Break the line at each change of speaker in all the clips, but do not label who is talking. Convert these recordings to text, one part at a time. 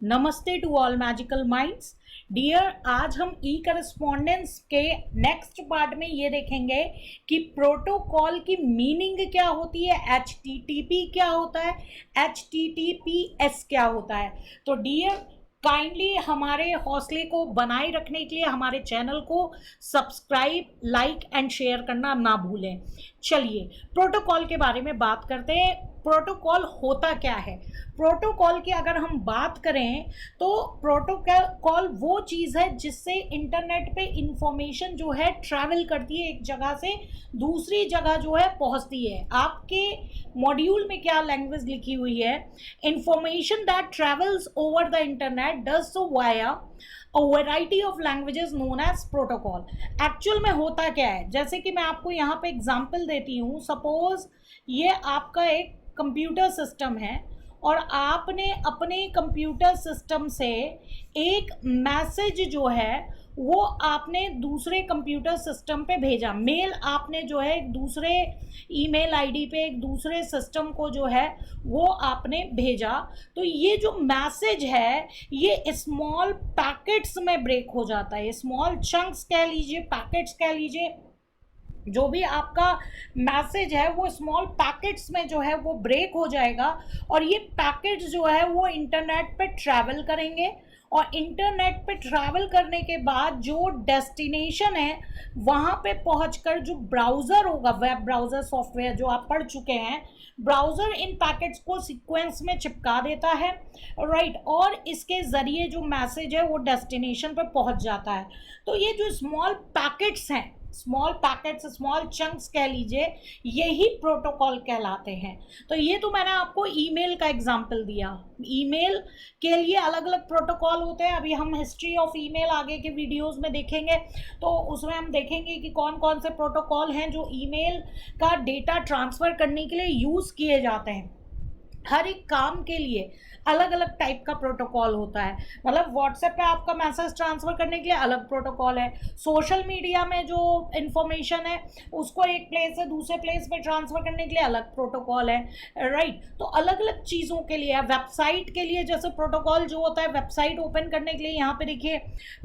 नमस्ते to all magical minds dear. आज हम ई करस्पॉन्डेंस के नेक्स्ट पार्ट में ये देखेंगे कि प्रोटोकॉल की मीनिंग क्या होती है, HTTP क्या होता है, HTTPS क्या होता है। तो डियर काइंडली हमारे हौसले को बनाए रखने के लिए हमारे चैनल को सब्सक्राइब, लाइक एंड शेयर करना ना भूलें। चलिए प्रोटोकॉल के बारे में बात करते हैं। प्रोटोकॉल होता क्या है? प्रोटोकॉल की अगर हम बात करें तो प्रोटोकॉल वो चीज़ है जिससे इंटरनेट पे इंफॉर्मेशन जो है ट्रैवल करती है, एक जगह से दूसरी जगह जो है पहुंचती है। आपके मॉड्यूल में क्या लैंग्वेज लिखी हुई है? Information that travels over the internet does so via a variety of languages known as protocol. Actual में होता क्या है, जैसे कि मैं आपको यहाँ पे एग्जांपल देती हूँ। सपोज ये आपका एक कंप्यूटर सिस्टम है और आपने अपने कंप्यूटर सिस्टम से एक मैसेज जो है वो आपने दूसरे कंप्यूटर सिस्टम पे भेजा। मेल आपने जो है एक दूसरे ईमेल आईडी पे एक दूसरे सिस्टम को जो है वो आपने भेजा। तो ये जो मैसेज है ये स्मॉल पैकेट्स में ब्रेक हो जाता है, स्मॉल चंक्स कह लीजिए, पैकेट्स कह लीजिए। जो भी आपका मैसेज है वो स्मॉल पैकेट्स में जो है वो ब्रेक हो जाएगा और ये पैकेट्स जो है वो इंटरनेट पे ट्रैवल करेंगे और इंटरनेट पे ट्रैवल करने के बाद जो डेस्टिनेशन है वहाँ पे पहुँचकर जो ब्राउज़र होगा, वेब ब्राउज़र सॉफ्टवेयर जो आप पढ़ चुके हैं, ब्राउज़र इन पैकेट्स को सीक्वेंस में चिपका देता है, राइट। और इसके ज़रिए जो मैसेज है वो डेस्टिनेशन पे पहुँच जाता है। तो ये जो स्मॉल पैकेट्स हैं, स्मॉल पैकेट्स, स्मॉल चंक्स कह लीजिए, यही प्रोटोकॉल कहलाते हैं। तो ये तो मैंने आपको ईमेल का एग्जांपल दिया। ईमेल के लिए अलग अलग प्रोटोकॉल होते हैं। अभी हम हिस्ट्री ऑफ ईमेल आगे के वीडियोस में देखेंगे तो उसमें हम देखेंगे कि कौन कौन से प्रोटोकॉल हैं जो ईमेल का डेटा ट्रांसफ़र करने के लिए यूज़ किए जाते हैं। हर एक काम के लिए अलग अलग टाइप का प्रोटोकॉल होता है। मतलब व्हाट्सएप पे आपका मैसेज ट्रांसफ़र करने के लिए अलग प्रोटोकॉल है, सोशल मीडिया में जो इन्फॉर्मेशन है उसको एक प्लेस से दूसरे प्लेस पे ट्रांसफ़र करने के लिए अलग प्रोटोकॉल है, राइट। तो अलग अलग चीज़ों के लिए, वेबसाइट के लिए जैसे प्रोटोकॉल जो होता है, वेबसाइट ओपन करने के लिए यहाँ पे देखिए,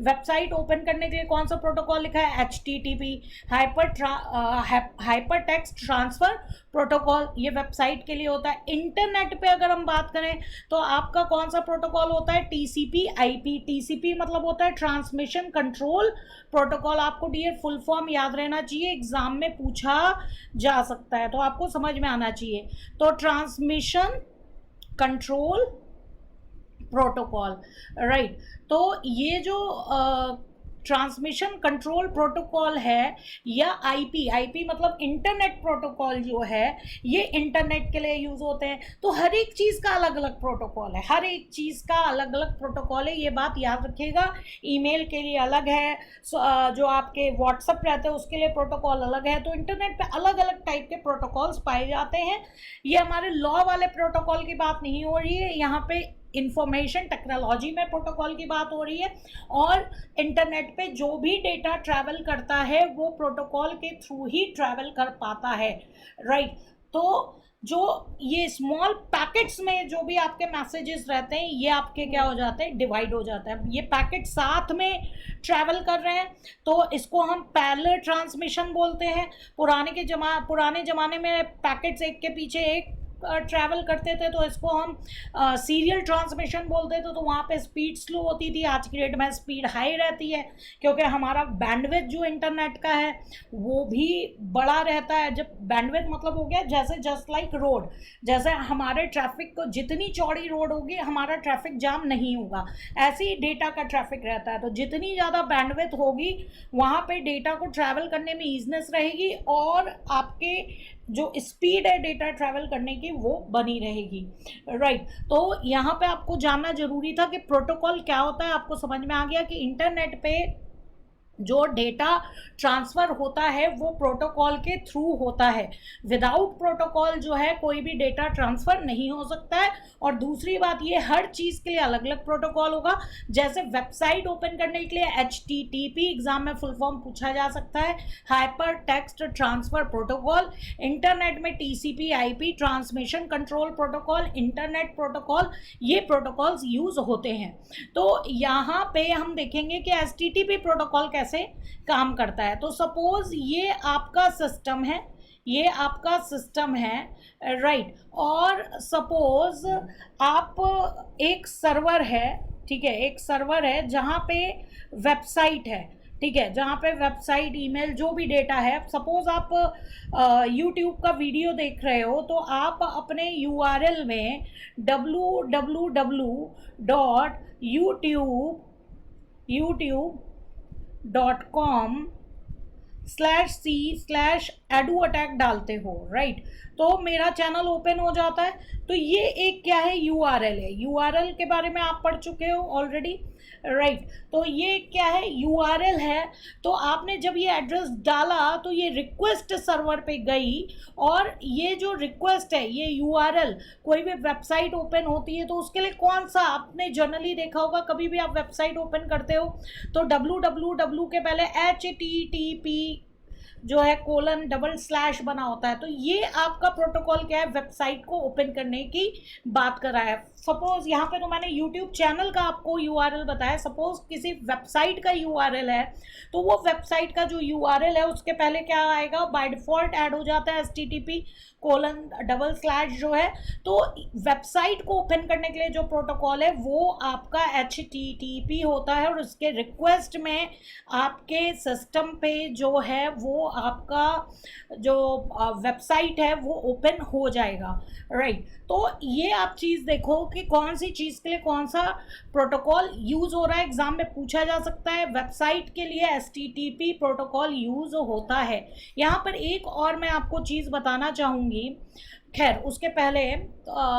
वेबसाइट ओपन करने के लिए कौन सा प्रोटोकॉल लिखा है? HTTP, hyper text transfer protocol, ये वेबसाइट के लिए होता है। इंटरनेट पे अगर हम बात करें तो आपका कौन सा प्रोटोकॉल होता है? TCP/IP। TCP मतलब होता है ट्रांसमिशन कंट्रोल प्रोटोकॉल। आपको डियर फुल फॉर्म याद रहना चाहिए, एग्जाम में पूछा जा सकता है तो आपको समझ में आना चाहिए। तो ट्रांसमिशन कंट्रोल प्रोटोकॉल, राइट। तो ये जो ट्रांसमिशन कंट्रोल प्रोटोकॉल है या आईपी मतलब इंटरनेट प्रोटोकॉल जो है ये इंटरनेट के लिए यूज़ होते हैं। तो हर एक चीज़ का अलग अलग प्रोटोकॉल है, हर एक चीज़ का अलग अलग प्रोटोकॉल है, ये बात याद रखिएगा। ईमेल के लिए अलग है, जो आपके व्हाट्सएप रहते हैं उसके लिए प्रोटोकॉल अलग है। तो इंटरनेट पे अलग अलग टाइप के प्रोटोकॉल्स पाए जाते हैं। ये हमारे लॉ वाले प्रोटोकॉल की बात नहीं हो रही है, यहाँ पे इंफॉर्मेशन टेक्नोलॉजी में प्रोटोकॉल की बात हो रही है। और इंटरनेट पे जो भी डेटा ट्रैवल करता है वो प्रोटोकॉल के थ्रू ही ट्रैवल कर पाता है, राइट। तो जो ये स्मॉल पैकेट्स में जो भी आपके मैसेजेस रहते हैं ये आपके क्या हो जाते हैं? डिवाइड हो जाता है। ये पैकेट साथ में ट्रैवल कर रहे हैं तो इसको हम पैरेलल ट्रांसमिशन बोलते हैं। पुराने ज़माने में पैकेट्स एक के पीछे एक ट्रैवल करते थे तो इसको हम सीरियल ट्रांसमिशन बोलते थे। तो वहाँ पे स्पीड स्लो होती थी, आज की डेट में स्पीड हाई रहती है क्योंकि हमारा बैंडविड्थ जो इंटरनेट का है वो भी बड़ा रहता है। जब बैंडविड्थ मतलब हो गया जैसे जस्ट लाइक रोड, जैसे हमारे ट्रैफिक को जितनी चौड़ी रोड होगी हमारा ट्रैफिक जाम नहीं होगा, ऐसे ही डेटा का ट्रैफिक रहता है। तो जितनी ज़्यादा बैंडविड्थ होगी वहाँ पे डेटा को ट्रैवल करने में ईजीनेस रहेगी और आपके जो स्पीड है डेटा ट्रैवल करने की वो बनी रहेगी, राइट। तो यहाँ पे आपको जानना जरूरी था कि प्रोटोकॉल क्या होता है। आपको समझ में आ गया कि इंटरनेट पे जो डेटा ट्रांसफ़र होता है वो प्रोटोकॉल के थ्रू होता है। विदाउट प्रोटोकॉल जो है कोई भी डेटा ट्रांसफ़र नहीं हो सकता है। और दूसरी बात, ये हर चीज़ के लिए अलग अलग प्रोटोकॉल होगा। जैसे वेबसाइट ओपन करने के लिए HTTP एग्जाम में फुल फॉर्म पूछा जा सकता है, hyper text transfer protocol. Internet में TCP/IP transmission control protocol, internet protocol, ये प्रोटोकॉल्स यूज़ होते हैं। तो यहाँ पे हम देखेंगे कि HTTP प्रोटोकॉल कैसे काम करता है। तो सपोज ये आपका सिस्टम है, ये आपका सिस्टम है, राइट। और सपोज आप एक सर्वर है, ठीक है, एक सर्वर है जहाँ पे वेबसाइट है, ठीक है, जहाँ पे वेबसाइट, ईमेल, जो भी डेटा है। सपोज आप यूट्यूब का वीडियो देख रहे हो, तो आप अपने URL में www.youtube.com/c/Eduattack डालते हो, राइट। तो मेरा चैनल ओपन हो जाता है। तो ये एक क्या है, URL है। URL के बारे में आप पढ़ चुके हो ऑलरेडी, राइट। तो ये क्या है, URL है। तो आपने जब ये एड्रेस डाला तो ये रिक्वेस्ट सर्वर पे गई, और ये जो रिक्वेस्ट है, ये URL, कोई भी वेबसाइट ओपन होती है तो उसके लिए कौन सा, आपने जनरली देखा होगा, कभी भी आप वेबसाइट ओपन करते हो तो www के पहले HTTP जो है :/ बना होता है। तो ये आपका प्रोटोकॉल क्या है, वेबसाइट को ओपन करने की बात कर रहा है। सपोज यहाँ पे तो मैंने यूट्यूब चैनल का आपको URL बताया। सपोज किसी वेबसाइट का URL है, तो वो वेबसाइट का जो URL है उसके पहले क्या आएगा, बाय डिफॉल्ट ऐड हो जाता है HTTP :/ जो है। तो वेबसाइट को ओपन करने के लिए जो प्रोटोकॉल है वो आपका HTTP होता है, और उसके रिक्वेस्ट में आपके सिस्टम पे जो है वो आपका जो वेबसाइट है वो ओपन हो जाएगा, राइट। तो ये आप चीज़ देखो कि कौन सी चीज़ के लिए कौन सा प्रोटोकॉल यूज़ हो रहा है, एग्जाम में पूछा जा सकता है। वेबसाइट के लिए HTTP प्रोटोकॉल यूज़ होता है। यहाँ पर एक और मैं आपको चीज़ बताना चाहूँगी। खैर, उसके पहले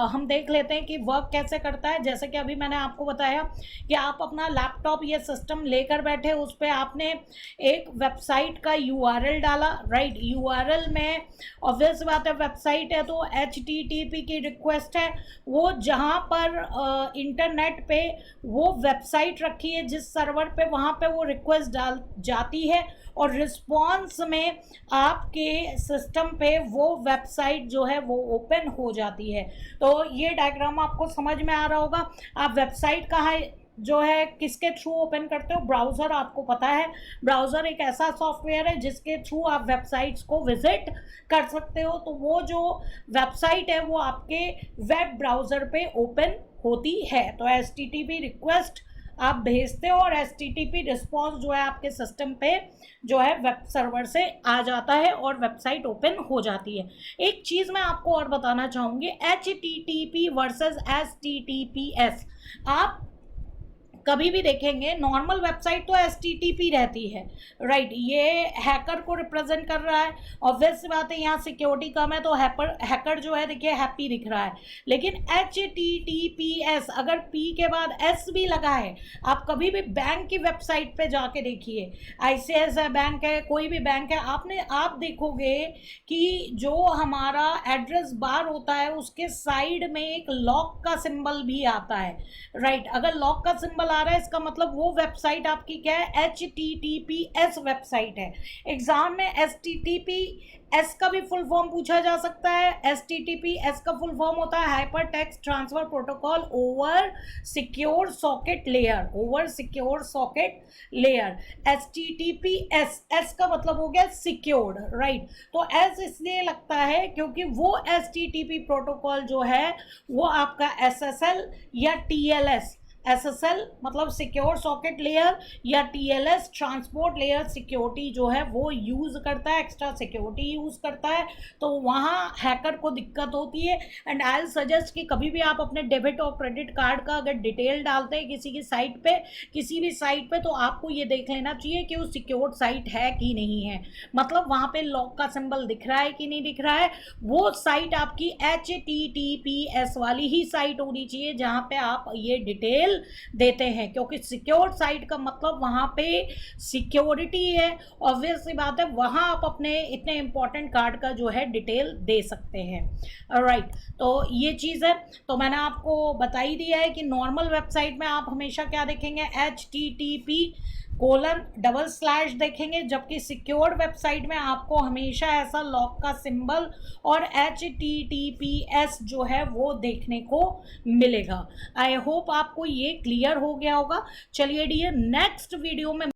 हम देख लेते हैं कि वर्क कैसे करता है। जैसे कि अभी मैंने आपको बताया कि आप अपना लैपटॉप या सिस्टम लेकर बैठे, उस पर आपने एक वेबसाइट का URL डाला, राइट। URL में ऑब्वियस बात है, वेबसाइट है तो HTTP की रिक्वेस्ट है, वो जहाँ पर इंटरनेट पे वो वेबसाइट रखी है जिस सर्वर पे, वहाँ पे वो रिक्वेस्ट डाल जाती है, और रिस्पॉन्स में आपके सिस्टम पे वो वेबसाइट जो है वो ओपन हो जाती है। तो ये डायग्राम आपको समझ में आ रहा होगा। आप वेबसाइट कहाँ जो है किसके थ्रू ओपन करते हो, ब्राउज़र, आपको पता है ब्राउज़र एक ऐसा सॉफ्टवेयर है जिसके थ्रू आप वेबसाइट्स को विजिट कर सकते हो। तो वो जो वेबसाइट है वो आपके वेब ब्राउज़र पे ओपन होती है। तो HTTP रिक्वेस्ट आप भेजते हो, और HTTP रिस्पॉन्स जो है आपके सिस्टम पे जो है वेब सर्वर से आ जाता है और वेबसाइट ओपन हो जाती है। एक चीज़ मैं आपको और बताना चाहूँगी, HTTP वर्सेस HTTPS। आप कभी भी देखेंगे नॉर्मल वेबसाइट तो HTTP रहती है, राइट। ये हैकर को रिप्रेजेंट कर रहा है, ऑब्वियस बात है, यहाँ सिक्योरिटी कम है तो हैकर जो है देखिए हैप्पी दिख रहा है। लेकिन HTTPS, अगर P के बाद S भी लगा है, आप कभी भी बैंक की वेबसाइट पे जाके देखिए, ICSI बैंक है, कोई भी बैंक है, आप देखोगे कि जो हमारा एड्रेस बार होता है उसके साइड में एक लॉक का सिंबल भी आता है, राइट। अगर लॉक का सिंबल आ रहा है इसका मतलब वो वेबसाइट आपकी क्या है, HTTPS वेबसाइट है। एग्जाम में HTTPS का भी फुल फॉर्म पूछा जा सकता है। HTTPS का फुल फॉर्म होता है hyper text transfer protocol over secure socket layer, over secure socket layer. HTTPS, S का मतलब हो गया सिक्योर्ड, राइट। तो S इसलिए लगता है क्योंकि वो HTTP प्रोटोकॉल जो है वो आपका SSL या TLS, SSL मतलब सिक्योर सॉकेट लेयर, या TLS ट्रांसपोर्ट लेयर सिक्योरिटी जो है वो यूज़ करता है, एक्स्ट्रा सिक्योरिटी यूज़ करता है। तो वहाँ हैकर को दिक्कत होती है। एंड आई विल सजेस्ट कि कभी भी आप अपने डेबिट और क्रेडिट कार्ड का अगर डिटेल डालते हैं किसी की साइट पे, किसी भी साइट पे, तो आपको ये देख लेना चाहिए कि वो सिक्योर्ड साइट है कि नहीं है, मतलब वहाँ पे लॉक का सिंबल दिख रहा है कि नहीं दिख रहा है। वो साइट आपकी HTTPS वाली ही साइट होनी चाहिए जहाँ पे आप ये डिटेल डिटेल देते हैं, क्योंकि सिक्योर साइट का मतलब वहाँ पे सिक्योरिटी है, ऑब्वियस सी बात है, वहाँ आप अपने इतने इंपॉर्टेंट कार्ड का जो है डिटेल दे सकते हैं। राइट, तो ये चीज़ है। तो मैंने आपको बता ही दिया है कि नॉर्मल वेबसाइट में आप हमेशा क्या देखेंगे, HTTP:// देखेंगे, जबकि सिक्योर्ड वेबसाइट में आपको हमेशा ऐसा लॉक का सिंबल और HTTPS जो है वो देखने को मिलेगा। आई होप आपको ये क्लियर हो गया होगा। चलिए डियर, नेक्स्ट वीडियो में